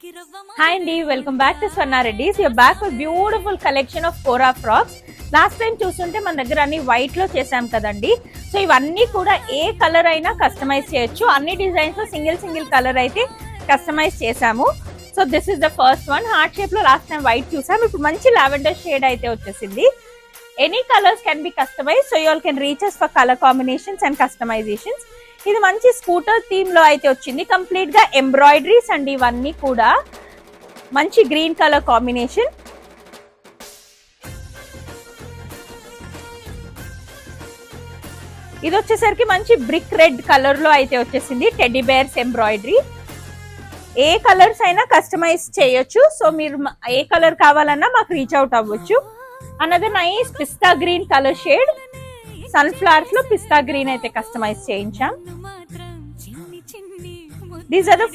Hi Andy, welcome back to Swarna Reddy's. You're back with beautiful collection of Kora frocks. Last time చూస్తుంటే మన దగ్గర అన్ని white లో చేసాం కదండి. సో ఇవన్నీ కూడా ఏ కలర్ అయినా కస్టమైజ్ చేయొచ్చు. అన్ని డిజైన్స్ లో సింగిల్ కలర్ అయితే కస్టమైజ్ చేసాము. So this is the first one. Heart shape లో లాస్ట్ టైం వైట్ చూసాం. ఇప్పుడు మంచి లావెండర్ షేడ్ అయితే వచ్చేసింది. Any colours can be customise. So you all can reach us for colour combinations and customisations. ఇది మంచి స్కూటర్ థీమ్ లో అయితే వచ్చింది. కంప్లీట్ గా ఎంబ్రాయిడరీస్ అండి. ఇవన్నీ కూడా మంచి గ్రీన్ కలర్ కాంబినేషన్. ఇది వచ్చేసరికి మంచి బ్రిక్ రెడ్ కలర్ లో అయితే వచ్చేసింది. Teddy bears embroidery. ఏ కలర్స్ అయినా కస్టమైజ్ చేయొచ్చు. సో మీరు ఏ కలర్ కావాలన్నా మాకు రీచ్ అవుట్ అవ్వచ్చు. Another nice pista green colour shade. Sunflowers లో పిస్తా గ్రీన్ అయితే కస్టమైజ్ చేయించాం. These are the